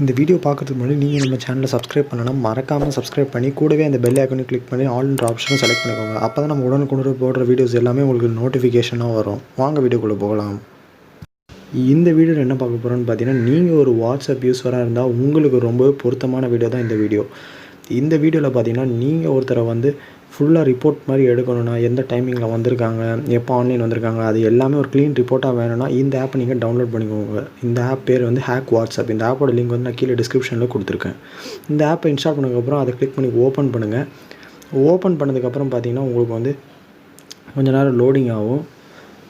இந்த வீடியோ பார்க்குறதுக்கு முன்னாடி நீங்கள் நம்ம சேனலை சப்ஸ்கிரைப் பண்ணலாம். மறக்காமல் சப்ஸ்கிரைப் பண்ணி கூடவே அந்த பெல் ஐக்கனையும் கிளிக் பண்ணி ஆல்ன்ற ஆப்ஷனும் செலக்ட் பண்ணிக்கோங்க. அப்போ தான் நம்ம உடனுக்குடன் போடுற வீடியோஸ் எல்லாமே உங்களுக்கு நோட்டிஃபிகேஷனாக வரும். வாங்க வீடியோக்குள்ளே போகலாம். இந்த வீடியோவில் என்ன பார்க்க போகிறோன்னு பார்த்தீங்கன்னா, நீங்கள் ஒரு வாட்ஸ்அப் யூஸராக இருந்தால் உங்களுக்கு ரொம்ப பொருத்தமான வீடியோ தான் இந்த வீடியோ. இந்த வீடியோவில் பார்த்தீங்கன்னா, நீங்கள் ஒருத்தரை வந்து ஃபுல்லாக ரிப்போர்ட் மாதிரி எடுக்கணும்னா, எந்த டைமிங்கில் வந்திருக்காங்க, எப்போ ஆன்லைன் வந்திருக்காங்க, அது எல்லாமே ஒரு க்ளீன் ரிப்போர்ட்டாக வேணும்னா இந்த ஆப்பை நீங்கள் டவுன்லோட் பண்ணிக்கோங்க. இந்த ஆப் பேர் வந்து ஹேக் வாட்ஸ்அப். இந்த ஆப்போட லிங்க் வந்து நான் கீழே டிஸ்கிரிப்ஷனில் கொடுத்துருக்கேன். இந்த ஆப்பை இன்ஸ்டால் பண்ணதுக்கப்புறம் அதை கிளிக் பண்ணி ஓப்பன் பண்ணுங்கள். ஓப்பன் பண்ணதுக்கப்புறம் பார்த்தீங்கன்னா, உங்களுக்கு வந்து கொஞ்ச நேரம் லோடிங் ஆகும்.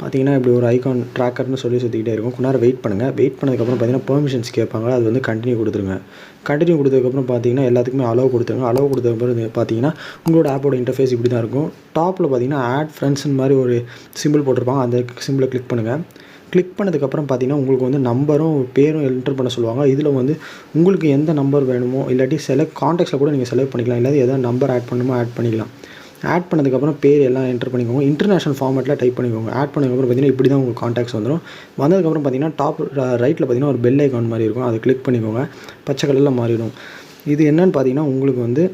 பார்த்தீங்கன்னா இப்படி ஒரு ஐகான் ட்ராக்கர்னு சொல்லி சுற்றிக்கிட்டே இருக்கும். கொஞ்ச நேரம் வெயிட் பண்ணுங்கள். வெயிட் பண்ணதுக்கப்புறம் பார்த்தீங்கன்னா பெர்மிஷன்ஸ் கேட்பாங்க. அது வந்து கண்டினியூ கொடுத்துருங்க. கண்டினியூ கொடுத்ததுக்கப்புறம் பார்த்தீங்கன்னா எல்லாத்துக்குமே அலோவ் கொடுத்துருங்க. அலோவ் கொடுத்ததுக்கப்புறம் பார்த்தீங்கன்னா உங்களோட ஆப்போட இன்டர்ஃபேஸ் இப்படி தான் இருக்கும். டாப்பில் பார்த்தீங்கன்னா ஆட் ஃப்ரெண்ட்ஸ்னு மாதிரி ஒரு சிம்பிள் போட்டிருப்பாங்க. அந்த சிம்பிளை கிளிக் பண்ணுங்கள். கிளிக் பண்ணதுக்கப்புறம் பார்த்தீங்கன்னா உங்களுக்கு வந்து நம்பரும் பேரும் என்டர் பண்ண சொல்லுவாங்க. இதில் வந்து உங்களுக்கு எந்த நம்பர் வேணுமோ இல்லாட்டி கான்டாக்ட்ஸில் கூட நீங்கள் செலக்ட் பண்ணிக்கலாம். இல்லாட்டி எதாவது நம்பர் ஆட் பண்ணணுமோ ஆட் பண்ணிக்கலாம். ஆட் பண்ணதுக்கப்புறம் பேர் எல்லாம் என்டர் பண்ணிக்கோங்க. இன்டர்நேஷனல் ஃபார்மேட்டில் டைப் பண்ணிக்கோங்க. ஆட் பண்ணதுக்கப்புறம் பார்த்தீங்கன்னா இப்படி தான் உங்களுக்கு கான்டாக்ட்ஸ் வந்துடும். வந்ததுக்கப்புறம் பார்த்தீங்கன்னா டாப் ரைட்டில் பார்த்தீங்கன்னா ஒரு பெல் ஐகான் மாதிரி இருக்கும். அதை கிளிக் பண்ணிக்கோங்க. பச்சை கலரில் மாறிடும். இது என்னன்னு பார்த்தீங்கன்னா உங்களுக்கு வந்து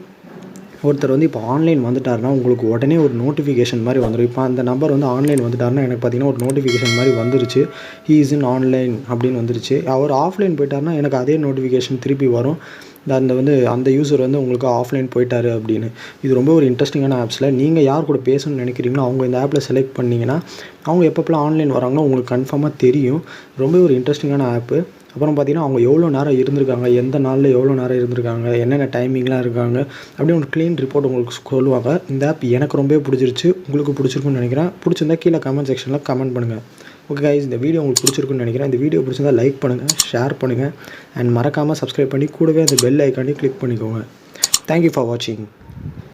ஒருத்தர் வந்து இப்போ ஆன்லைன் வந்துட்டாருன்னா உங்களுக்கு உடனே ஒரு நோட்டிஃபிகேஷன் மாதிரி வந்துடும். இப்போ அந்த நம்பர் வந்து ஆன்லைன் வந்துட்டாருன்னா எனக்கு பார்த்தீங்கன்னா ஒரு நோட்டிஃபிகேஷன் மாதிரி வந்துருச்சு. ஹீ இஸ் இன் ஆன்லைன் அப்படின்னு வந்துருச்சு. அவர் ஆஃப்லைன் போயிட்டாருன்னா எனக்கு அதே நோட்டிஃபிகேஷன் திருப்பி வரும். அந்த யூசர் வந்து உங்களுக்கு ஆஃப்லைன் போயிட்டாரு அப்படின்னு. இது ரொம்ப ஒரு இன்ட்ரெஸ்டிங்கான ஆப்ஸில் நீங்கள் யார் கூட பேசணும்னு நினைக்கிறீங்களோ அவங்க இந்த ஆப்பில் செலக்ட் பண்ணிங்கன்னா அவங்க எப்பப்பெல்லாம் ஆன்லைன் வராங்களோ உங்களுக்கு கன்ஃபார்மாக தெரியும். ரொம்ப ஒரு இன்ட்ரெஸ்டிங்கான ஆப்பு. அப்புறம் பார்த்தீங்கன்னா அவங்க எவ்வளோ நேரம் இருந்திருக்காங்க, எந்த நாளில் எவ்வளோ நேரம் இருந்திருக்காங்க, என்னென்ன டைமிங்லாம் இருக்காங்க அப்படின்னு ஒரு க்ளீன் ரிப்போர்ட் உங்களுக்கு சொல்லுவாங்க. இந்த ஆப் எனக்கு ரொம்பவே பிடிச்சிருச்சு. உங்களுக்கு பிடிச்சிருக்குன்னு நினைக்கிறேன். பிடிச்சிருந்தா கீழே கமெண்ட் செக்ஷனில் கமெண்ட் பண்ணுங்கள். ஓகே கைஸ், இந்த வீடியோ உங்களுக்கு பிடிச்சிருக்குன்னு நினைக்கிறேன். இந்த வீடியோ பிடிச்சிருந்தா லைக் பண்ணுங்கள், ஷேர் பண்ணுங்கள் அண்ட் மறக்காமல் சப்ஸ்கிரைப் பண்ணி கூடவே அந்த பெல் ஐக்கானே கிளிக் பண்ணிக்கோங்க. தேங்க்யூ ஃபார் வாட்சிங்.